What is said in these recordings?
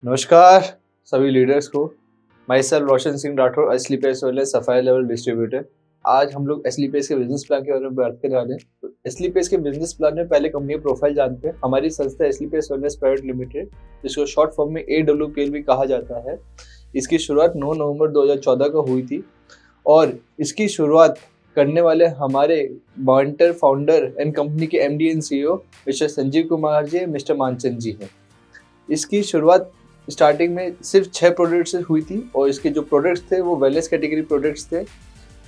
नमस्कार सभी लीडर्स को। माई सेल्फ रोशन सिंह राठौर, एसलीपीएस वाले सफाई लेवल डिस्ट्रीब्यूटर। आज हम लोग एसलीपीएस के बिजनेस प्लान के बारे में बात करने वाले हैं। तो एसलीपीएस के बिजनेस प्लान में पहले कंपनी प्रोफाइल जानते हैं। हमारी संस्था एसलीपीएस वेलनेस प्राइवेट लिमिटेड, जिसको शॉर्ट फॉर्म में AWPL भी कहा जाता है, इसकी शुरुआत 9 नवंबर 2014 को हुई थी और इसकी शुरुआत करने वाले हमारे मॉनिटर फाउंडर एंड कंपनी के MD and CEO mister Sanjeev Kumar ji, mister Manchand ji हैं। इसकी शुरुआत स्टार्टिंग में सिर्फ 6 प्रोडक्ट्स से हुई थी और इसके जो प्रोडक्ट्स थे वो वेलनेस कैटेगरी प्रोडक्ट्स थे।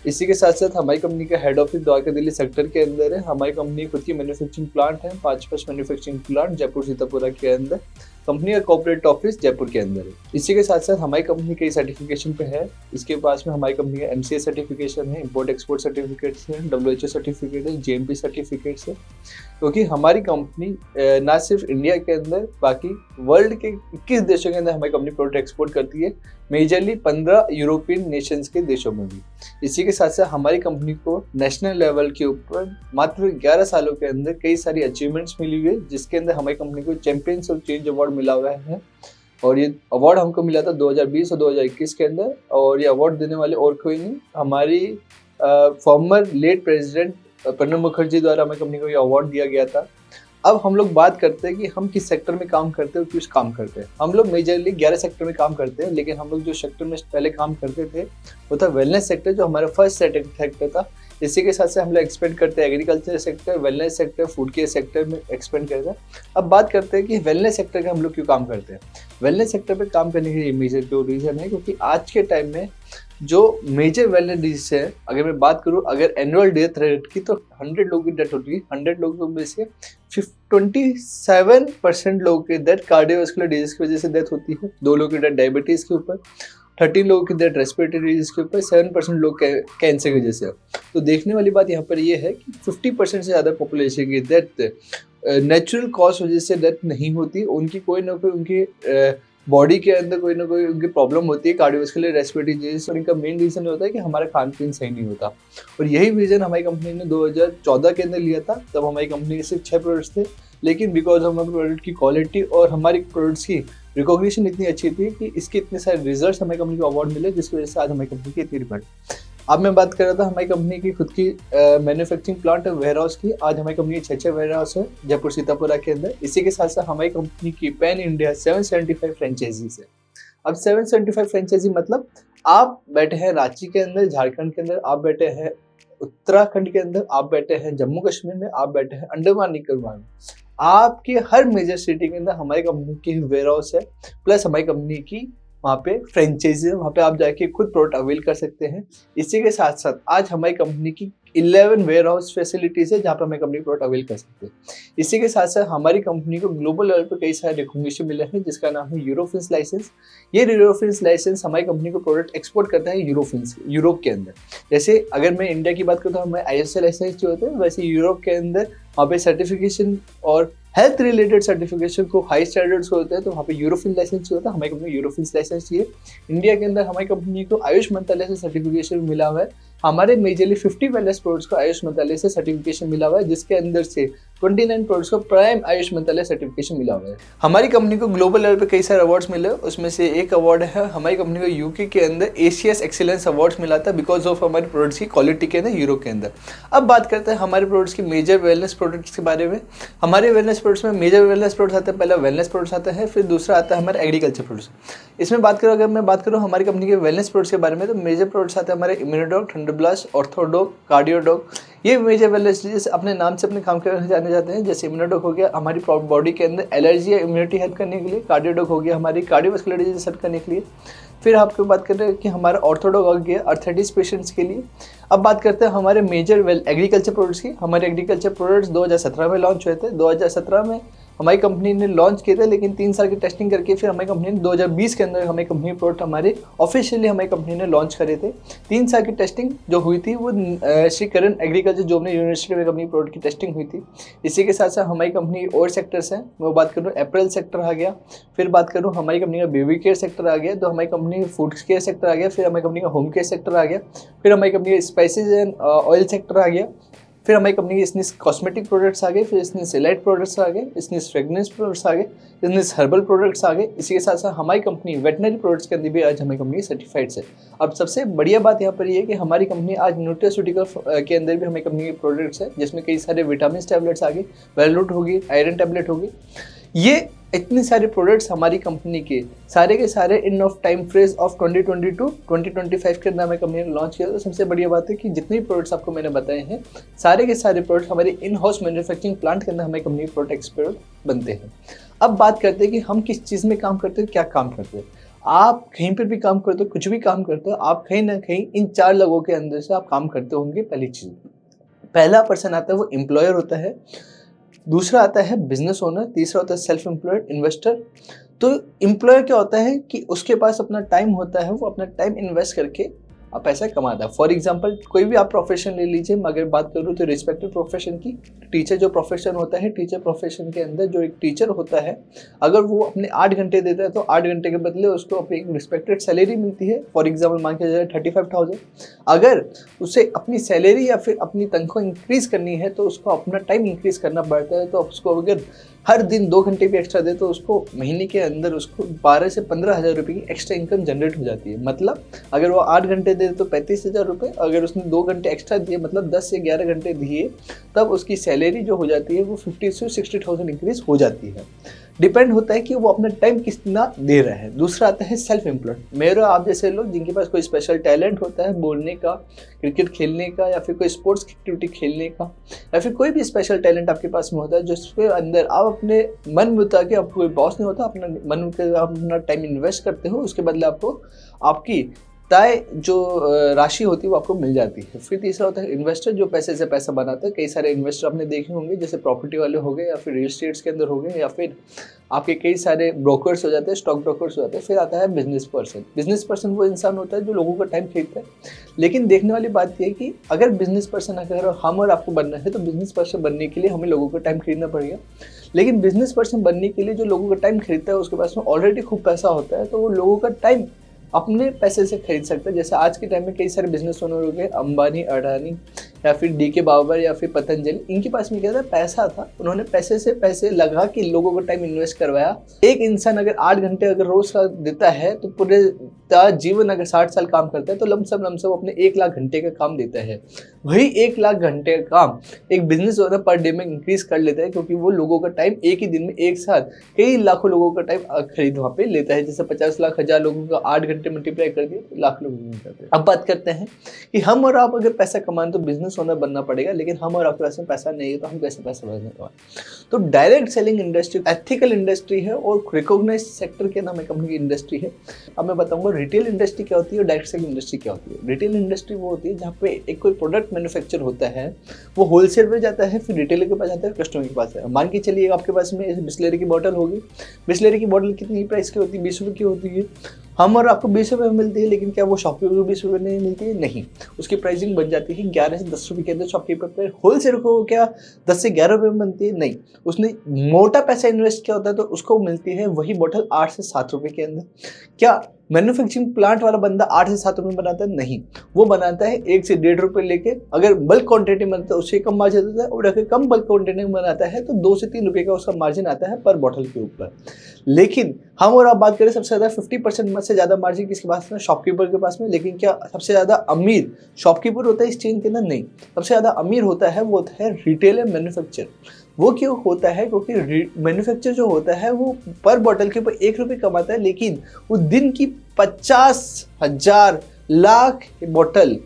इसी के साथ साथ हमारी कंपनी का head office Dwarka Delhi sector के अंदर है। हमारी कंपनी खुद की मैन्युफैक्चरिंग प्लांट है, 5 मैन्युफैक्चरिंग प्लांट जयपुर सीतापुरा के अंदर। कंपनी का कॉर्पोरेट ऑफिस जयपुर के अंदर है। इसी के साथ साथ हमारी कंपनी कई सर्टिफिकेशन पे है। इसके पास में हमारी कंपनी का MCA सर्टिफिकेशन है, इम्पोर्ट एक्सपोर्ट सर्टिफिकेट्स है, WHO सर्टिफिकेट है, GMP सर्टिफिकेट्स है। क्योंकि हमारी कंपनी ना सिर्फ इंडिया के अंदर बाकी वर्ल्ड के 21 देशों के अंदर हमारी कंपनी प्रोडक्ट एक्सपोर्ट करती है, मेजरली 15 यूरोपियन नेशंस के देशों में भी। इसी के साथ साथ हमारी कंपनी को नेशनल लेवल के ऊपर मात्र 11 सालों के अंदर कई सारी अचीवमेंट्स मिली हुई है, जिसके अंदर हमारी कंपनी को चैंपियंस ऑफ चेंज अवार्ड मिला हुआ है। और ये अवार्ड हमको मिला था 2020 और 2021 के अंदर। और ये अवार्ड देने वाले और कोई नहीं, हमारी former late president Pranab Mukherjee द्वारा हमारी कंपनी को ये अवार्ड दिया गया था। अब हम लोग बात करते हैं कि हम किस सेक्टर में काम करते हैं और किस काम करते हैं। हम लोग मेजरली 11 सेक्टर में काम करते हैं, लेकिन हम लोग जो सेक्टर में पहले काम करते थे वो था वेलनेस सेक्टर, जो हमारा फर्स्ट सेक्टर था। इसी के साथ से हम लोग एक्सपेंड करते हैं agriculture sector, wellness sector, food care sector में एक्सपेंड करते हैं। अब बात करते हैं कि वेलनेस सेक्टर का हम लोग क्यों काम करते हैं। वेलनेस सेक्टर पे काम करने के मेजर जो रीज़न है, क्योंकि आज के टाइम में जो मेजर वेलनेस डिजीज है, अगर मैं बात करूँ अगर एनुअल डेथ रेट की, तो 100 लोगों की डेथ होती है। 100 लोगों में से 27% लोगों की डेथ कार्डियोवास्कुलर डिजीज की वजह से डेथ होती है, 2 लोगों की डेथ डायबिटीज़ के ऊपर, 13 लोगों की डेथ रेस्पिरेटरी डिजीज के ऊपर, 7% लोग कैंसर की वजह से। तो देखने वाली बात यहाँ पर ये है कि 50% से ज़्यादा पॉपुलेशन की डेथ नेचुरल कॉज वजह से डेथ नहीं होती। उनकी कोई ना कोई उनकी बॉडी के अंदर कोई ना कोई उनकी प्रॉब्लम होती है, कार्डियोवास्कुलर रेस्पिरेटरी डिजीज। और इनका मेन रीज़न होता है कि हमारा खान पीन सही नहीं होता। और यही रीज़न हमारी कंपनी ने 2014 के अंदर लिया था। तब हमारी कंपनी के सिर्फ 6 प्रोडक्ट्स थे, लेकिन बिकॉज हमारे प्रोडक्ट की क्वालिटी और हमारी प्रोडक्ट्स की रिकॉग्निशन इतनी अच्छी थी कि इसके इतने सारे रिजल्ट्स हमारी कंपनी को अवार्ड मिले, जिसकी वजह से आज हमारी कंपनी की इतनी डिमांड। अब मैं बात कर रहा था हमारी कंपनी की खुद की मैन्युफैक्चरिंग प्लांट है, वेयर हाउस की। आज हमारी कंपनी की 6 वेयर हाउस है जयपुर सीतापुरा के अंदर। इसी के साथ साथ हमारी कंपनी की पैन इंडिया 775 फ्रेंचाइजीज है। अब 775 फ्रेंचाइजी मतलब आप बैठे हैं रांची के अंदर, झारखंड के अंदर, आप बैठे हैं उत्तराखंड के अंदर, आप बैठे हैं जम्मू कश्मीर में, आप बैठे हैं अंडमान निकोबार में। आपके हर मेजर सिटी के अंदर हमारी कंपनी की वेयर हाउस है, प्लस हमारी कंपनी की वहाँ पे फ्रेंचाइजी है, वहाँ पे आप जाके खुद प्रोडक्ट अवेल कर सकते हैं। इसी के साथ साथ आज हमारी कंपनी की 11 वेयर हाउस फैसिलिटीज़ है, जहाँ पर हमारी कंपनी प्रोडक्ट अवेल कर सकते हैं। इसी के साथ साथ हमारी कंपनी को ग्लोबल लेवल पर कई सारे रिकॉग्निशन मिले हैं, जिसका नाम है यूरोफिन्स लाइसेंस। ये यूरोफिन्स लाइसेंस हमारी कंपनी को प्रोडक्ट एक्सपोर्ट करता है यूरोप के अंदर। जैसे अगर मैं इंडिया की बात करूँ तो हमें ISO लाइसेंस जो होते हैं, वैसे यूरोप के अंदर वहाँ पे सर्टिफिकेशन और हेल्थ रिलेटेड सर्टिफिकेशन को हाई स्टैंडर्ड्स होते हैं, तो वहाँ पे यूरोफिन लाइसेंस होता है। हमारी कंपनी को यूरोफिन्स लाइसेंस चाहिए। इंडिया के अंदर हमारी कंपनी को आयुष मंत्रालय से सर्टिफिकेशन मिला हुआ है। हमारे मेजरली 50 वेलनेस प्रोडक्ट्स को आयुष मंत्रालय से सर्टिफिकेशन मिला हुआ है, जिसके अंदर से 29 प्रोडक्ट्स को प्राइम आयुष मंत्रालय सर्टिफिकेशन मिला हुआ है। हमारी कंपनी को ग्लोबल लेवल पे कई सारे अवार्ड्स मिले, उसमें से एक अवार्ड है हमारी कंपनी को यूके के अंदर ACS एक्सीलेंस अवार्ड्स मिला था, बिकॉज ऑफ हमारे प्रोडक्ट्स की क्वालिटी के अंदर यूरोप के अंदर। अब बात करते हैं हमारे प्रोडक्ट्स की मेजर वेलनेस प्रोडक्ट्स के बारे में। हमारे वेलनेस प्रोडक्ट्स में मेजर वेलनेस प्रोडक्ट्स आते हैं, पहला वेलनेस प्रोडक्ट्स आता है, फिर दूसरा आता है हमारे एग्रीकल्चर प्रोडक्ट्स। इसमें अगर मैं बात करूँ हमारी कंपनी के वेलनेस प्रोडक्ट्स के बारे में, तो मेजर प्रोडक्ट्स आते हैं हमारे इम्यूनोडॉग, थंडरब्लास्ट, ऑर्थोडॉग, कार्डियोडॉग। ये मेजर वेलनेस डिजीज अपने नाम से अपने काम करने जाने जाते हैं। जैसे इम्यूनोडॉग हो गया हमारी बॉडी के अंदर एलर्जी या इम्यूनिटी हेल्प करने के लिए, कार्डियोडॉग हो गया हमारी कार्डियोवास्कुलर डिजीज हेल्प करने के लिए। फिर आपको बात करते हैं कि हमारा ऑर्थोडॉग हो गया आर्थराइटिस पेशेंट्स के लिए। अब बात करते हैं हमारे मेजर एग्रीकल्चर प्रोडक्ट्स की। हमारे एग्रीकल्चर प्रोडक्ट्स 2017 में लॉन्च हुए थे। 2017 में हमारी कंपनी ने लॉन्च किए थे, लेकिन 3 साल की टेस्टिंग करके फिर हमारी कंपनी ने 2020 के अंदर हमारी कंपनी प्रोडक्ट हमारे ऑफिशियली हमारी कंपनी ने लॉन्च करे थे। 3 साल की टेस्टिंग जो हुई थी वो श्री करण एग्रीकल्चर जो अपने यूनिवर्सिटी में कंपनी प्रोडक्ट की टेस्टिंग हुई थी। इसी के साथ साथ हमारी कंपनी और सेक्टर्स हैं, मैं बात करूँ अप्रैल सेक्टर आ गया, फिर बात करूँ हमारी कंपनी का बेबी केयर सेक्टर आ गया, तो हमारी कंपनी फूड केयर सेक्टर आ गया, फिर हमारी कंपनी का होम केयर सेक्टर आ गया, फिर हमारी कंपनी का स्पाइसेज एंड ऑयल सेक्टर आ गया। फिर हमारी कंपनी के इसने कॉस्मेटिक प्रोडक्ट्स आ गए, फिर इसने सेलाइट प्रोडक्ट्स आ गए, इसने फ्रेगनेंस प्रोडक्ट्स आ गए, इसने हर्बल प्रोडक्ट्स आ गए। इसी के साथ साथ हमारी कंपनी वेटनरी प्रोडक्ट्स के अंदर भी आज हमारी कंपनी सर्टिफाइड है। अब सबसे बढ़िया बात यहाँ पर ये है कि हमारी कंपनी आज न्यूट्रास्यूटिकल के अंदर भी हमारी कंपनी के प्रोडक्ट्स है, जिसमें कई सारे विटामिन टैबलेट्स आ गए, वेलरूट होगी, आयरन टैबलेट होगी। ये इतने सारे प्रोडक्ट्स हमारी कंपनी के सारे इन ऑफ टाइम फ्रेज ऑफ 2022-2025 के अंदर हमारी कंपनी ने लॉन्च किया। तो सबसे बढ़िया बात है कि जितने भी प्रोडक्ट्स आपको मैंने बताए हैं, सारे के सारे प्रोडक्ट्स हमारे इन हाउस मैन्युफैक्चरिंग प्लांट के अंदर हमारी कंपनी के प्रोडक्ट एक्सपोर्ट बनते हैं। अब बात करते हैं कि हम किस चीज़ में काम करते हैं, क्या काम करते हैं। आप कहीं पर भी काम करते हो, कुछ भी काम करते हो, आप कहीं ना कहीं इन 4 लोगों के अंदर से आप काम करते होंगे। पहली चीज़, पहला पर्सन आता है वो एम्प्लॉयर होता है, दूसरा आता है बिजनेस ओनर, तीसरा होता है सेल्फ एम्प्लॉयड इन्वेस्टर। तो एम्प्लॉयर क्या होता है कि उसके पास अपना टाइम होता है, वो अपना टाइम इन्वेस्ट करके आप पैसा कमाता है। फॉर एग्जांपल कोई भी आप प्रोफेशन ले लीजिए, अगर बात करूँ तो रिस्पेक्टेड प्रोफेशन की, टीचर जो प्रोफेशन होता है, टीचर प्रोफेशन के अंदर जो एक टीचर होता है, अगर वो अपने 8 घंटे देता है तो 8 घंटे के बदले उसको अपनी एक रिस्पेक्टेड सैलरी मिलती है। फॉर एग्जाम्पल मान के चलिए 35,000। अगर उसे अपनी सैलरी या फिर अपनी तनख्वाह इंक्रीज़ करनी है तो उसको अपना टाइम इंक्रीज़ करना पड़ता है। तो उसको अगर हर दिन 2 घंटे भी एक्स्ट्रा दे तो उसको महीने के अंदर उसको 12 से 15,000 रुपये की एक्स्ट्रा इनकम जनरेट हो जाती है। मतलब अगर वो 8 घंटे दे तो 35,000 रुपये, अगर उसने 2 घंटे एक्स्ट्रा दिए मतलब 10 से 11 घंटे दिए, तब उसकी सैलरी जो हो जाती है वो 50 से 60,000 इंक्रीज हो जाती है। डिपेंड होता है कि वो अपना टाइम कितना दे रहा है। दूसरा आता है सेल्फ एम्प्लॉयड, मेरे आप जैसे लोग जिनके पास कोई स्पेशल टैलेंट होता है बोलने का, क्रिकेट खेलने का, या फिर कोई स्पोर्ट्स एक्टिविटी खेलने का, या फिर कोई भी स्पेशल टैलेंट आपके पास में होता है जिसके अंदर आप अपने मन मुताबिक के, आपको कोई बॉस नहीं होता, अपना मन मुताबिक आप अपना टाइम इन्वेस्ट करते हो, उसके बदले आपको आपकी तय जो राशि होती है वो आपको मिल जाती है। फिर तीसरा होता है इन्वेस्टर, जो पैसे से पैसा बनाता है। कई सारे इन्वेस्टर आपने देखे होंगे, जैसे प्रॉपर्टी वाले हो गए, या फिर रियल एस्टेट्स के अंदर हो गए, या फिर आपके कई सारे ब्रोकर्स हो जाते हैं, स्टॉक ब्रोकर्स हो जाते हैं। फिर आता है बिजनेस पर्सन। बिजनेस पर्सन वो इंसान होता है जो लोगों का टाइम खरीदता है। लेकिन देखने वाली बात यह है कि अगर बिजनेस पर्सन अगर हम और आपको बनना है तो बिजनेस पर्सन बनने के लिए हमें लोगों का टाइम खरीदना पड़ेगा। लेकिन बिजनेस पर्सन बनने के लिए जो लोगों का टाइम खरीदता है उसके पास में ऑलरेडी खूब पैसा होता है, तो वो लोगों का टाइम अपने पैसे से खरीद सकता है। जैसे आज के टाइम में कई सारे बिजनेस ओनर हो गए, अंबानी, अडानी, या फिर डीके बाबर, या फिर पतंजलि, इनके पास में क्या था, पैसा था, उन्होंने पैसे से पैसे लगा के लोगों का टाइम इन्वेस्ट करवाया। एक इंसान अगर 8 घंटे अगर रोज का देता है तो पूरे जीवन अगर 60 साल काम करता है तो लमसम वो अपने 1 लाख घंटे का काम देता है। वही 1 लाख घंटे का काम एक बिजनेस ओनर पर डे में इंक्रीज कर लेता है, क्योंकि वो लोगों का टाइम एक ही दिन में एक साथ कई लाखों लोगों का टाइम खरीद वहाँ पे लेता है। जैसे 50 लाख 1000 लोगों का 8 घंटे मल्टीप्लाई कर दिए तो लाख लोग मिल जाते हैं। अब बात करते हैं कि हम और आप अगर पैसा कमाएं तो बिजनेस ओनर बनना पड़ेगा, लेकिन हम और आपके पास में पैसा नहीं है तो हम कैसे पैसा कमाएं। तो direct selling industry ethical industry है और रिकॉग्नाइज्ड सेक्टर के नाम कंपनी की इंडस्ट्री है। अब मैं बताऊंगा रिटेल इंडस्ट्री क्या होती है और डायरेक्ट सेलिंग इंडस्ट्री क्या होती है। रिटेल इंडस्ट्री वो होती है जहाँ पे एक कोई प्रोडक्ट मैन्युफैक्चर होता है, वो होलसेल में जाता है, फिर रिटेलर के पास जाता है, कस्टमर के पास है। मान के चलिए आपके पास में बिस्लेरी की बोतल होगी, बिस्लेरी की बोतल कितनी प्राइस की होती है, 20 रुपये की होती है। हम और आपको 20 रुपये में मिलती है, लेकिन क्या वो शॉपकीपर को 20 रुपये नहीं मिलती है? नहीं, उसकी प्राइसिंग बन जाती है 11 से 10 रुपये के अंदर शॉपकीपर पर। होलसेल को क्या 10 से 11 रुपये में बनती है? नहीं, उसने मोटा पैसा इन्वेस्ट किया होता है तो उसको मिलती है वही बोतल 8 से 7 रुपये के अंदर। क्या मैन्युफैक्चरिंग प्लांट वाला बंदा 8 से 7 रुपये में बनाता है? नहीं, वो बनाता है 1 से 1.5 रुपये लेके। अगर बल्क क्वांटिटी में बनाता है उससे कम मार्जिन आता है, और अगर कम बल्क क्वांटिटी में बनाता है तो 2 से 3 रुपये का उसका मार्जिन आता है पर बोतल के ऊपर। लेकिन हम और आप बात करें सबसे ज़्यादा 50% से ज़्यादा मार्जिन किसके पास में? शॉपकीपर के पास में। लेकिन क्या सबसे ज़्यादा अमीर शॉपकीपर होता है इस चेन के अंदर? नहीं, सबसे ज़्यादा अमीर होता है वो होता है रिटेलर मैन्युफैक्चर। वो क्यों होता है? क्योंकि मैन्युफैक्चर जो होता है वो पर बॉटल के ऊपर 1 रुपये कमाता है, लेकिन वो दिन की 50,000 लाख बोतल,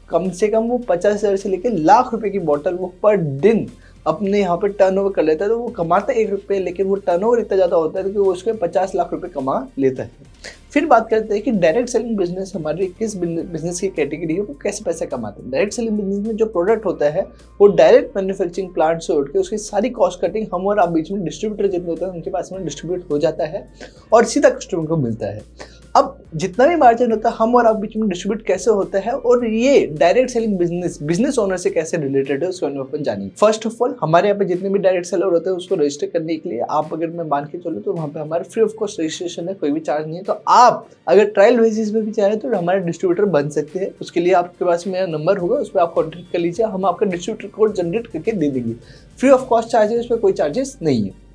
कम से कम वो 50,000 से लेकर लाख रुपए की बोतल वो पर दिन अपने यहाँ पे टर्नओवर कर लेता है। तो वो कमाता है 1 रुपये, लेकिन वो टर्नओवर इतना ज़्यादा होता है कि वो उसके 50 लाख रुपए कमा लेता है। फिर बात करते हैं कि डायरेक्ट सेलिंग बिजनेस हमारी किस बिजनेस की कैटेगरी है, वो कैसे पैसे कमाते हैं। डायरेक्ट सेलिंग बिजनेस में जो प्रोडक्ट होता है वो डायरेक्ट मैन्युफैक्चरिंग प्लांट से उठ के उसकी सारी कॉस्ट कटिंग हम और आप बीच में डिस्ट्रीब्यूटर जितने होते हैं उनके पास में डिस्ट्रीब्यूट हो जाता है और सीधा कस्टमर को मिलता है। अब जितना भी मार्जिन होता है हम और आप बीच में डिस्ट्रीब्यूट कैसे होता है और ये डायरेक्ट सेलिंग बिजनेस ओनर से कैसे रिलेटेड है उसको अपन जानेंगे। फर्स्ट ऑफ ऑल हमारे यहाँ पे जितने भी डायरेक्ट सेलर होते हैं उसको रजिस्टर करने के लिए आप अगर मैं मान के चलो तो वहाँ पे हमारा फ्री ऑफ कॉस्ट रजिस्ट्रेशन है, कोई भी चार्ज नहीं है। तो आप अगर ट्रायल बेसिस पे भी चाहे तो हमारे डिस्ट्रीब्यूटर बन सकते हैं। उसके लिए आपके पास मेरा नंबर होगा, उस पर आप कॉन्टेक्ट कर लीजिए, हम आपका डिस्ट्रीब्यूटर कोड जनरेट करके दे देंगे। फ्री ऑफ कॉस्ट चार्जेस, उस पर कोई चार्जेस नहीं है।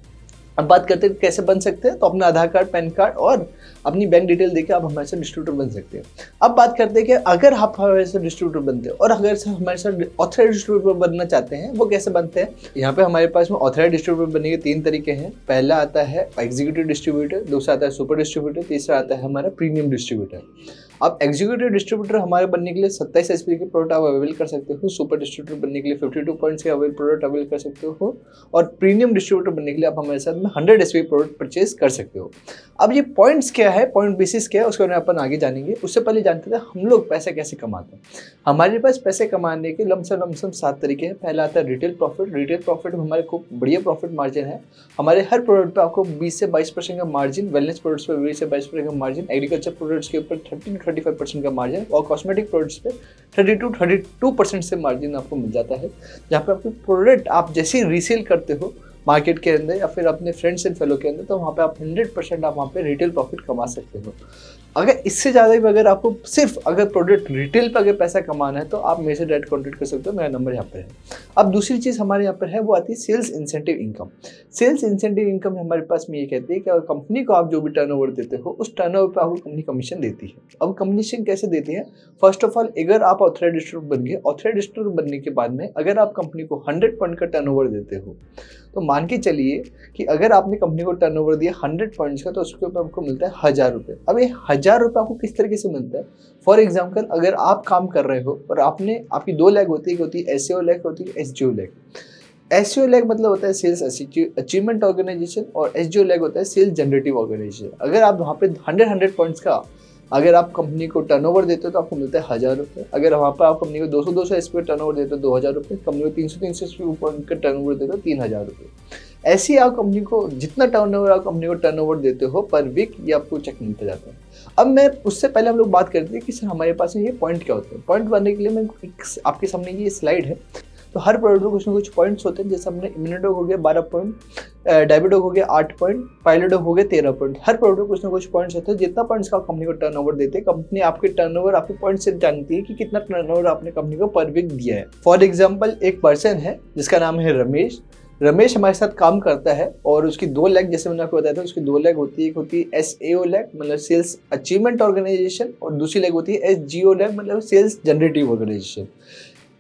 अब बात करते हैं कैसे बन सकते हैं, तो अपना आधार कार्ड, पैन कार्ड और अपनी बैंक डिटेल देके आप हमारे साथ डिस्ट्रीब्यूटर बन सकते हैं। अब बात करते हैं कि अगर आप हमारे साथ डिस्ट्रीब्यूटर बनते हैं और अगर हमारे साथ ऑथराइज डिस्ट्रीब्यूटर बनना चाहते हैं, वो कैसे बनते हैं। यहाँ पे हमारे पास में ऑथराइज डिस्ट्रीब्यूटर बनने के 3 तरीके हैं। पहला आता है एग्जीक्यूटिव डिस्ट्रीब्यूटर, दूसरा आता है सुपर डिस्ट्रीब्यूटर, तीसरा आता है हमारा प्रीमियम डिस्ट्रीब्यूटर। अब एग्जीक्यूटिव डिस्ट्रीब्यूटर हमारे बनने के लिए 27 एसपी के प्रोडक्ट आप अवेल कर सकते हो। सुपर डिस्ट्रीब्यूटर बनने के लिए 52 पॉइंट्स के प्रोडक्ट अवेल कर सकते हो और प्रीमियम डिस्ट्रीब्यूटर बनने के लिए आप हमारे साथ में 100 एसपी प्रोडक्ट परचेज कर सकते हो। अब ये पॉइंट्स क्या है, पॉइंट बेसिस क्या है, उसके बारे में अपन आगे जानेंगे। उससे पहले जानते थे हम लोग पैसे कैसे कमाते हैं। हमारे पास पैसे कमाने के लमसम 7 तरीके हैं। पहला आता है रिटेल प्रॉफिट। रिटेल प्रॉफिट में हमारे खूब बढ़िया प्रॉफिट मार्जिन है। हमारे हर प्रोडक्ट पे आपको 20 से 22% का मार्जिन, वेलनेस प्रोडक्ट्स पे 20 से 22% का मार्जिन, एग्रीकल्चर प्रोडक्ट्स के ऊपर 30-35% का मार्जिन और कॉस्मेटिक प्रोडक्ट्स पे 32% से मार्जिन आपको मिल जाता है। जहाँ पे आपको प्रोडक्ट आप जैसे ही रीसेल करते हो मार्केट के अंदर या फिर अपने फ्रेंड्स एंड फेलो के अंदर, तो वहाँ पे आप 100% आप वहाँ पे रिटेल प्रॉफिट कमा सकते हो। अगर इससे ज़्यादा भी अगर आपको सिर्फ अगर प्रोडक्ट रिटेल पर अगर पैसा कमाना है तो आप मेरे से डायरेक्ट कॉन्टेक्ट कर सकते हो, मेरा नंबर यहाँ पर है। अब दूसरी चीज़ हमारे यहाँ पर है वो आती है sales incentive income. Sales incentive income हमारे पास में ये कहती है कि अगर कंपनी को आप जो भी टर्नओवर देते हो उस टर्नओवर पर आपको कंपनी कमीशन देती है। अब कमीशन कैसे देती है, फर्स्ट ऑफ ऑल अगर आप ऑथराइज्ड डिस्ट्रीब्यूटर बन गए, ऑथराइज्ड डिस्ट्रीब्यूटर बनने के बाद में अगर आप कंपनी को 100 पॉइंट का टर्नओवर देते हो तो मान के चलिए कि अगर आपने कंपनी को टर्नओवर दिया 100 पॉइंट्स का तो उसके ऊपर आपको मिलता है 1000 रुपये। अब ये 1000 रुपये आपको किस तरीके से मिलता है, फॉर एग्जाम्पल अगर आप काम कर रहे हो और आपकी 2 लैग होती है एसईओ लैग, होती है एसजीओ लैग। एसईओ लैग मतलब होता है सेल्स अचीवमेंट ऑर्गेनाइजेशन और एसजीओ लैग होता है सेल्स जनरेटिव ऑर्गेनाइजेशन। अगर आप वहाँ पे 100 पॉइंट्स का अगर आप कंपनी को टर्नओवर देते हो तो आपको मिलता है 1000 रुपये। अगर वहाँ पर आप कंपनी को 200 एसपी का टर्नओवर देते हो 2000 रुपये, कंपनी को 300 एसपी पॉइंट का टर्नओवर देते हो 3000 रुपये। ऐसे ही आप कंपनी को जितना टर्नओवर आप कंपनी को टर्नओवर देते हो पर वीक ये आपको चेक मिलता जाता है। अब मैं उससे पहले हम लोग बात करते हैं कि सर हमारे पास ये पॉइंट क्या होते हैं। पॉइंट बनने के लिए मैं आपके सामने ये स्लाइड है, तो हर प्रोडक्ट में कुछ ना कुछ पॉइंट्स होते हैं। जैसे हमने इम्यूनोडॉग हो गया 12 पॉइंट, डायबिडॉग हो गया 8 पॉइंट, पाइलोडॉग हो गया 13 पॉइंट। हर प्रोडक्ट में कुछ ना कुछ पॉइंट्स होते हैं। जितना पॉइंट्स का कंपनी को टर्नओवर देते हैं, कंपनी आपके टर्नओवर आपके पॉइंट से जानती है कि कितना टर्नओवर आपने कंपनी को पर वीक दिया है। फॉर एग्जाम्पल एक पर्सन है जिसका नाम है रमेश हमारे साथ काम करता है और उसकी 2 लैग, जैसे मैंने आपको बताया था, उसकी 2 लैग होती है। एक होती है एसएओ लैग मतलब सेल्स अचीवमेंट ऑर्गेनाइजेशन और दूसरी लैग होती है एसजीओ लैग मतलब सेल्स जनरेटिव ऑर्गेनाइजेशन।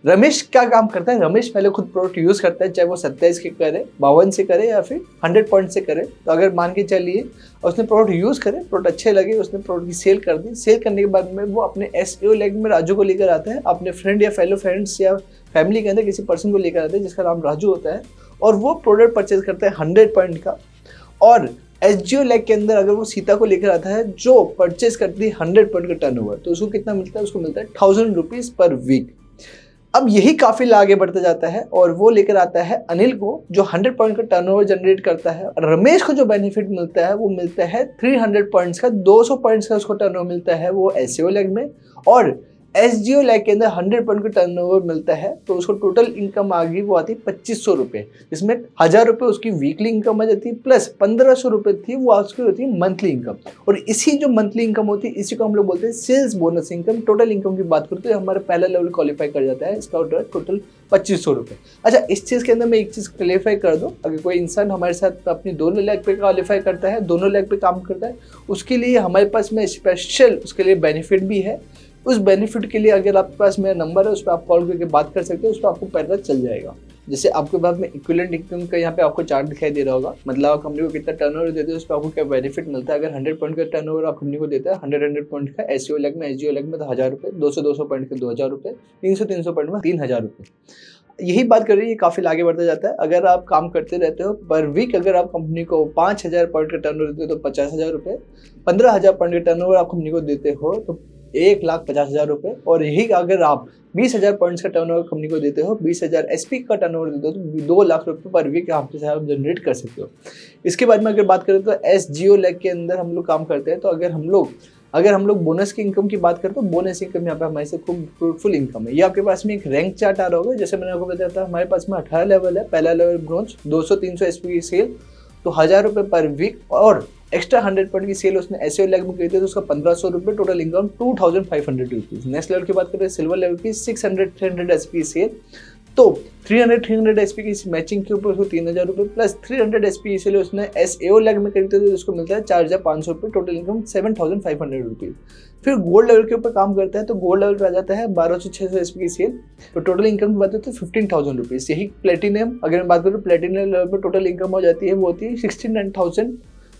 रमेश क्या काम करता है, रमेश पहले खुद प्रोडक्ट यूज़ करता है, चाहे वो 27 के करे, 52 से करे या फिर 100 पॉइंट से करे। तो अगर मान के चलिए उसने प्रोडक्ट यूज़ करे, प्रोडक्ट अच्छे लगे, उसने प्रोडक्ट की सेल कर दी। सेल करने के बाद में वो अपने एसएओ लैग में राजू को लेकर आता है, अपने फ्रेंड या फेलो फ्रेंड्स या फैमिली के अंदर किसी पर्सन को लेकर आता है जिसका नाम राजू होता है और वो प्रोडक्ट परचेज करता है 100 पॉइंट का। और एसजीओ लैग के अंदर अगर वो सीता को लेकर आता है जो परचेज करती है 100 पॉइंट का टर्नओवर, तो उसको कितना मिलता है, उसको मिलता है 1000 रुपीज़ पर वीक। अब यही काफी आगे बढ़ता जाता है और वो लेकर आता है अनिल को जो 100 पॉइंट का टर्नओवर जनरेट करता है। और रमेश को जो बेनिफिट मिलता है वो मिलता है 300 पॉइंट्स का, 200 पॉइंट्स का उसको टर्नओवर मिलता है वो एसईओ लैग में। और एसजीओ लैग के अंदर 100 पॉइंट का टर्नओवर मिलता है तो उसको टोटल इनकम आ गई वो आती है 2500 रुपये, जिसमें 1000 रुपये उसकी वीकली इनकम आ जाती है प्लस 1500 रुपये थी वो उसकी होती है मंथली इनकम। और इसी जो मंथली इनकम होती है इसी को हम लोग बोलते हैं sales bonus income. Total income की बात करते हैं हमारा पहला लेवल क्वालिफाई कर जाता है, इसका टोटल 2500 रुपये। अच्छा, इस चीज़ के अंदर मैं एक चीज़ क्लेरिफाई कर दूँ, अगर कोई इंसान हमारे साथ अपनी दोनों लैग पे क्वालिफाई करता है, दोनों लैग पे काम करता है, उसके लिए हमारे पास में स्पेशल उसके लिए बेनिफिट भी है। उस बेनिफिट के लिए अगर आपके पास मेरा नंबर है उस पर आप कॉल करके बात कर सकते हो, उस पर आपको पता चल जाएगा। जैसे आपके पास में इक्विवेलेंट इनकम का यहाँ पे आपको चार्ट दिखाई दे रहा होगा, मतलब आप कंपनी को कितना टर्नओवर देते हैं उस पर आपको क्या बेनिफिट मिलता है। अगर 100 पॉइंट का टर्नओवर आप कंपनी को देता है 100 पॉइंट का एसईओ लैग में, एसजीओ लैग में तो 1000 रुपये, 200 पॉइंट के 2000 रुपये, 300 पॉइंट में 3000 रुपये। यही बात कर रही है, काफ़ी आगे बढ़ता जाता है। अगर आप काम करते रहते हो पर वीक, अगर आप कंपनी को 5000 पॉइंट का टर्नओवर देते हो तो 50,000 रुपये, 15,000 पॉइंट का टर्नओवर आप कंपनी को देते हो तो 1,50,000 रुपये। और यही अगर आप 20,000 पॉइंट्स का टर्नओवर कंपनी को देते हो, 20,000 एसपी का टर्नओवर देते हो तो 2 लाख रुपये पर वीक आपके साथ आप जनरेट कर सकते हो। इसके बाद में अगर बात करें तो एसजीओ लैग के अंदर हम लोग काम करते हैं, तो अगर हम लोग अगर हम लोग बोनस की इनकम की बात करें तो बोनस इनकम यहाँ पे हमारे से खूब फ्रूटफुल इनकम है। ये आपके पास में एक रैंक चार्ट आ रहा होगा, जैसे मैंने आपको बताया था हमारे पास में 18 लेवल है। पहला लेवल ब्रॉन्ज 200-300 एसपी की सेल तो 1000 रुपये पर वीक, और एक्स्ट्रा 100 पॉइंट की सेल उसने एसईओ लेग में की थी तो उसका 1500 रुपये, total income 2500 rupees. Next level की बात करें सिल्वर लेवल की 600-300 एसपी की सेल तो 300 एसपी की मैचिंग के ऊपर उसको 3000 रुपये प्लस 300 एसपी इसलिए उसने एसएओ लेग में खरीदते तो उसको मिलता है 4500 रुपये, टोटल इनकम 7500 रुपीज। फिर गोल्ड लेवल के ऊपर काम करता है तो गोल्ड लेवल पे आ जाता है 1200-600 एसपी की सेल तो टोटल इनकम की बात होती है 15000 रुपीज। यही प्लेटिनियम, अगर मैं बात करूँ प्लेटिनियम लेवल पर टोटल इनकम हो जाती है वो होती है 69,000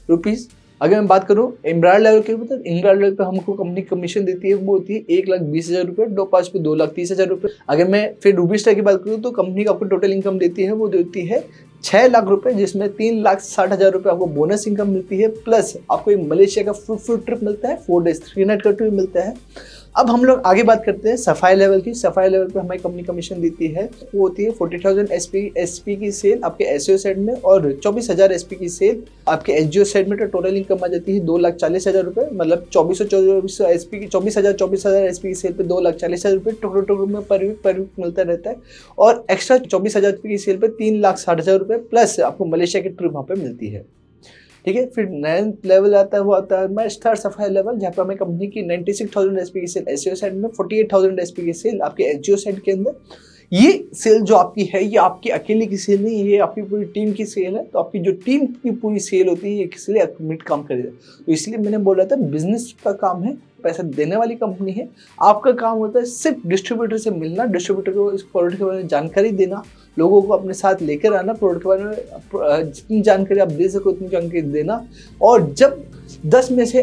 रुपीज। अगर मैं बात करूँ एम्ब्रायड लेवल के ऊपर, तो एम्ब्रायड लेवल पे हमको कंपनी कमीशन देती है वो होती है 1,20,000 रुपये, 2/5 पे 2,30,000 रुपये। अगर मैं फिर रूबी स्टार की बात करूँ तो कंपनी आपको टोटल इनकम देती है वो देती है 6 लाख रुपए, जिसमें 3,60,000 रुपये आपको बोनस इनकम मिलती है, प्लस आपको एक मलेशिया का फ्रूटफुल ट्रिप मिलता है, 4 डेज 3 नाइट का ट्रिप मिलता है। अब हम लोग आगे बात करते हैं सफाई लेवल की। सफाई लेवल पे हमारी कंपनी कमीशन देती है वो होती है 40,000 एसपी की सेल आपके एसईओ साइड में और 24,000 एसपी की सेल आपके एसजीओ साइड में। तो टोटल इनकम आ जाती है 2,40,000 रुपये, मतलब 24,000 एसपी की 24,000 एसपी की सेल पे 2,40,000 रुपये टोटल में पर वीक मिलता रहता है, और एक्स्ट्रा 24,000 एसपी की सेल पे 3,60,000 रुपये प्लस आपको मलेशिया की ट्रिप वहाँ पे मिलती है। ठीक है, फिर 9th लेवल आता है वो आता है मैं स्टार सफाई लेवल, जहाँ पे हमें कंपनी की 96,000 एसपी की सेल एसईओ साइड में, 48,000 एसपी की सेल आपके एसजीओ साइड के अंदर। ये सेल जो आपकी है ये आपकी अकेले की सेल नहीं, ये आपकी पूरी टीम की सेल है। तो आपकी जो टीम की पूरी सेल होती है ये किसी लिए अकमिट काम करेगा। तो इसलिए मैंने बोला था बिजनेस का काम है, पैसा देने वाली कंपनी है, आपका काम होता है सिर्फ डिस्ट्रीब्यूटर से मिलना, डिस्ट्रीब्यूटर को इस प्रोडक्ट के बारे में जानकारी देना, लोगों को अपने साथ लेकर आना, प्रोडक्ट के बारे में जितनी जानकारी आप दे सको उतनी जानकारी देना। और जब 10 में से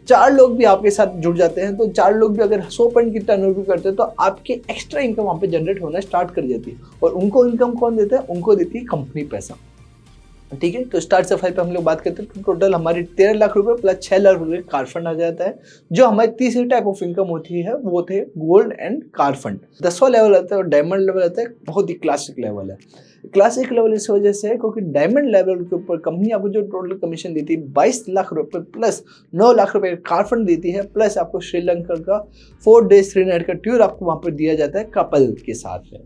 4 लोग भी आपके साथ जुड़ जाते हैं तो 4 लोग भी अगर 100 पॉइंट की टर्नओवर करते हैं तो आपके एक्स्ट्रा इनकम वहाँ पे जनरेट होना स्टार्ट कर जाती है। और उनको इनकम कौन देता है? उनको देती है कंपनी पैसा। ठीक है, तो स्टार सफाई पे हम लोग बात करते हैं तो टोटल हमारी 13 लाख रुपए प्लस 6 लाख रुपए कार फंड आ जाता है। जो हमारी तीसरी टाइप ऑफ इनकम होती है वो थे गोल्ड एंड कार फंड। 10वां लेवल आता है और डायमंड लेवल आता है, बहुत ही क्लासिक लेवल है। क्लासिक लेवल इस वजह से है क्योंकि डायमंड लेवल के ऊपर कंपनी आपको जो टोटल कमीशन देती है 22 लाख रुपए प्लस 9 लाख रुपए कार फंड देती है, प्लस आपको श्रीलंका का 4 डेज 3 नाइट का टूर आपको वहाँ पर दिया जाता है कपल के साथ में।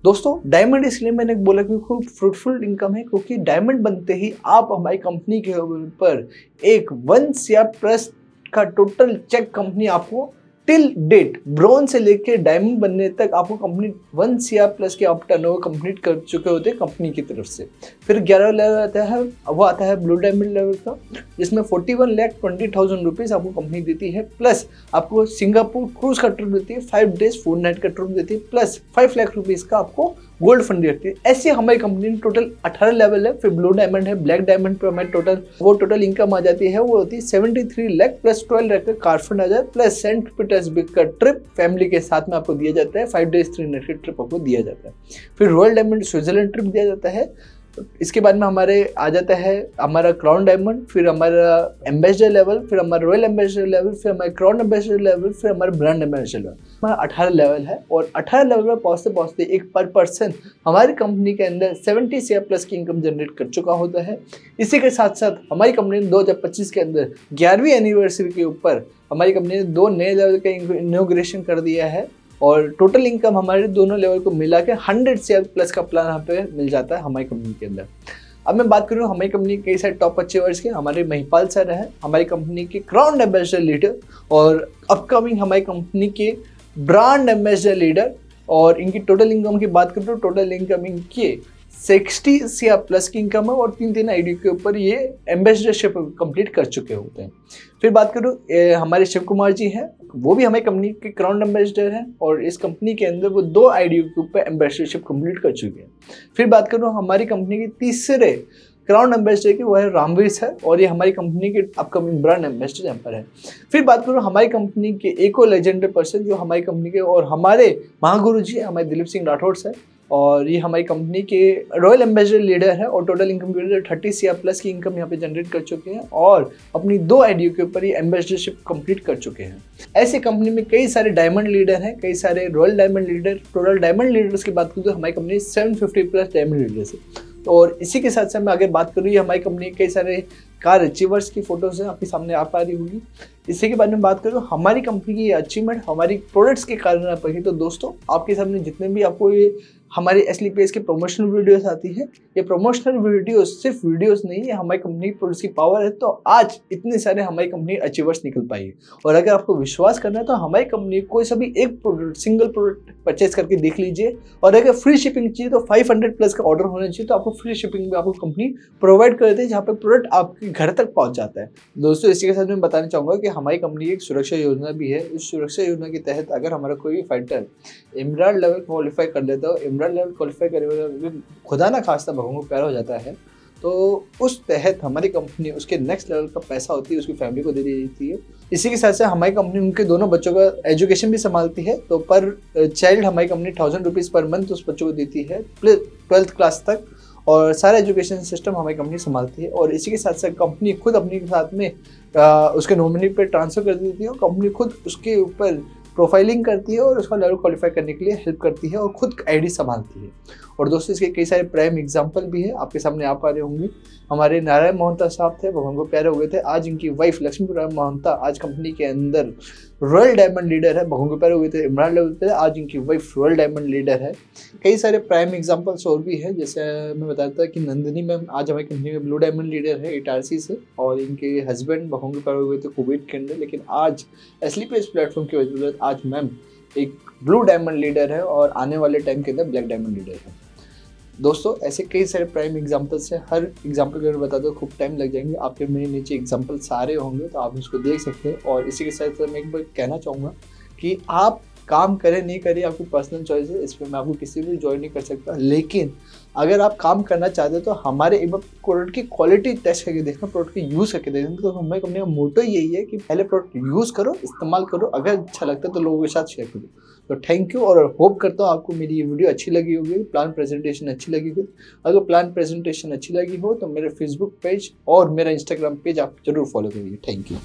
दोस्तों डायमंड इसलिए मैंने बोला कि खूब फ्रूटफुल इनकम है क्योंकि डायमंड बनते ही आप हमारी कंपनी के ऊपर एक 1 या प्लस का टोटल चेक कंपनी आपको टिल डेट ब्रॉन्ज से लेके डायमंड बनने तक आपको कंपनी 1 या प्लस के आप टर्नओवर कंप्लीट कर चुके होते हैं कंपनी की तरफ से। फिर 11 लेवल आता है, वो आता है ब्लू डायमंड लेवल का, जिसमें 41,20,000 रुपीज़ आपको कंपनी देती है, प्लस आपको सिंगापुर क्रूज का ट्रिप देती है, 5 डेज 4 नाइट का ट्रिप देती है, प्लस 5 लाख रुपीज़ का आपको गोल्ड फंड देती है। ऐसे हमारी कंपनी में टोटल 18 लेवल है। फिर ब्लू डायमंड है, ब्लैक डायमंड पे हमारी टोटल इनकम आ जाती है वो होती है 73 लाख प्लस 12 लाख का कार फंड आ जाए, प्लस सेंट पीटर्सबर्ग का ट्रिप फैमिली के साथ में आपको दिया जाता है, 5 डेज 3 नाइट का ट्रिप आपको दिया जाता है। फिर रॉयल डायमंड स्विट्जरलैंड ट्रिप दिया जाता है। इसके बाद में हमारे आ जाता है हमारा क्राउन डायमंड, फिर हमारा एम्बेसडर लेवल, फिर हमारा रॉयल एम्बेसडर लेवल, फिर हमारा क्राउन एम्बेसडर लेवल, फिर हमारा ब्रांड एम्बेसडर लेवल। हमारा 18 लेवल है और 18 लेवल पर पहुँचते पहुँचते एक पर पर्सन हमारी कंपनी के अंदर 70 से प्लस की इनकम जनरेट कर चुका होता है। इसी के साथ साथ हमारी कंपनी ने 2025 के अंदर 11वीं एनिवर्सरी के ऊपर हमारी कंपनी ने 2 नए लेवल का इनॉग्रेशन कर दिया है और टोटल इनकम हमारे दोनों लेवल को मिला के 100 से प्लस का प्लान यहाँ पे मिल जाता है हमारी कंपनी के अंदर। अब मैं बात करूँ हमारी कंपनी के कई सारे टॉप अचीवर्स के, हमारे महिपाल सर हैं हमारी कंपनी के क्राउन एम्बेसडर लीडर और अपकमिंग हमारी कंपनी के ब्रांड एम्बेसडर लीडर। और इनकी टोटल इनकम की बात करूँ तो टोटल इनकम इनकी 60 से प्लस की इनकम है और 3 आईडी के ऊपर ये एम्बेसडरशिप कंप्लीट कर चुके होते हैं। फिर बात करूँ हमारे शिव कुमार जी हैं, वो भी हमारी कंपनी के क्राउन एम्बेसडर हैं और इस कंपनी के अंदर वो 2 आईडी के ऊपर एम्बेसडरशिप कंप्लीट कर चुके हैं। फिर बात करूँ हमारी कंपनी के तीसरे क्राउन एम्बेसडर की, वो है रामवीर सर और ये हमारी कंपनी के अपकमिंग ब्रांड एम्बेसडर यहाँ पर है। फिर बात करूँ हमारी कंपनी के एक और लेजेंडरी पर्सन जो हमारी कंपनी के और हमारे महागुरु जी हमारे दिलीप सिंह राठौड़ सर, और ये हमारी कंपनी के रॉयल एम्बेसडर लीडर है और टोटल इनकम 30 से प्लस की इनकम यहाँ पे जनरेट कर चुके हैं और अपनी 2 आईडी के ऊपर ये एम्बेसडरशिप कंप्लीट कर चुके हैं। ऐसे कंपनी में कई सारे डायमंड लीडर हैं, कई सारे royal diamond leader. Total diamond leaders की बात करूँ तो हमारी कंपनी 750 प्लस डायमंड लीडर्स है। और इसी के साथ साथ मैं आगे बात करूँ हमारी कंपनी के कई सारे कार अचीवर्स की फोटोज है आपके सामने आ पा रही होगी। इसी के बारे में बात करूँ, हमारी कंपनी की ये अचीवमेंट हमारी प्रोडक्ट्स के कारण आ पाई। तो दोस्तों आपके सामने जितने भी आपको ये हमारी एसली पेज के प्रमोशनल वीडियोस आती है, ये प्रमोशनल वीडियोस सिर्फ वीडियोस नहीं है, हमारी कंपनी की प्रोडक्ट्स की पावर है। तो आज इतने सारे हमारी कंपनी अचीवर्स निकल पाई है। और अगर आपको विश्वास करना है तो हमारी कंपनी कोई सा भी एक प्रोडक्ट, सिंगल प्रोडक्ट परचेज करके देख लीजिए। और अगर फ्री शिपिंग चाहिए तो 500 प्लस का ऑर्डर होना चाहिए, तो आपको फ्री शिपिंग में आपको कंपनी प्रोवाइड करती है, जहाँ पे प्रोडक्ट आपके घर तक पहुँच जाता है। दोस्तों इसी के साथ मैं बताना चाहूँगा कि हमारी कंपनी की एक सुरक्षा योजना भी है। इस सुरक्षा योजना के तहत अगर हमारा कोई भी फाइटर इमरान लेवल क्वालिफाई कर लेता है, इमरान लेवल क्वालिफाई करने वाला खुदा ना खास्ता भगवान को प्यारा हो जाता है, तो उस तहत हमारी कंपनी उसके नेक्स्ट लेवल का पैसा होती है उसकी फैमिली को दे दी जाती है। इसी के साथ साथ हमारी कंपनी उनके दोनों बच्चों का एजुकेशन भी संभालती है। तो पर चाइल्ड हमारी कंपनी 1000 रुपीज़ पर मंथ उस बच्चों को देती है 12th क्लास तक, और सारा एजुकेशन सिस्टम हमारी कंपनी संभालती है। और इसी के साथ साथ कंपनी खुद अपने साथ में उसके नॉमिनी पे ट्रांसफ़र कर देती है, और कंपनी खुद उसके ऊपर प्रोफाइलिंग करती है और उसका लेवल क्वालिफाई करने के लिए हेल्प करती है और खुद आईडी संभालती है। और दोस्तों इसके कई सारे प्राइम एग्जांपल भी है, आपके सामने आ पा रहे होंगे। हमारे नारायण मोहंता साहब थे, भगवान को प्यारे हो गए थे। आज इनकी वाइफ लक्ष्मी मोहंता आज कंपनी के अंदर रॉयल डायमंड लीडर है, भगवान को प्यारे हो गए थे। इमरान लेवल पे आज इनकी वाइफ रॉयल डायमंड लीडर है। कई सारे प्राइम एग्जाम्पल्स और भी है, जैसे मैं बताता था कि नंदिनी मैम आज हमारी कंपनी में ब्लू डायमंड लीडर है इटारसी से, और इनके हस्बैंड भगवान को प्यारे हो गए थे कोविड के अंदर, लेकिन आज एसली पेज प्लेटफॉर्म की वजह से आज मैम एक ब्लू डायमंड लीडर है और आने वाले टाइम के अंदर ब्लैक डायमंड लीडर है। दोस्तों ऐसे कई सारे प्राइम एग्जांपल्स हैं, हर एग्जांपल के बारे में बता दो खूब टाइम लग जाएंगे, आपके मेरे नीचे एग्जांपल सारे होंगे तो आप उसको देख सकते हैं। और इसी के साथ मैं एक बार कहना चाहूँगा कि आप काम करें नहीं करें आपकी पर्सनल चॉइस है, इस पर मैं आपको किसी भी ज्वाइन नहीं कर सकता, लेकिन अगर आप काम करना चाहते हो तो हमारे एक बार प्रोडक्ट की क्वालिटी टेस्ट करके देखना, प्रोडक्ट की यूज़ करके देखना। तो हमारी कंपनी का मोटो यही है कि पहले प्रोडक्ट यूज़ करो, इस्तेमाल करो, अगर अच्छा लगता है तो लोगों के साथ शेयर करो। तो थैंक यू, और होप करता हूँ आपको मेरी ये वीडियो अच्छी लगी होगी, प्लान प्रेजेंटेशन अच्छी लगी होगी। अगर प्लान प्रेजेंटेशन अच्छी लगी हो तो मेरे फेसबुक पेज और मेरा इंस्टाग्राम पेज आप जरूर फॉलो करिए। Thank you.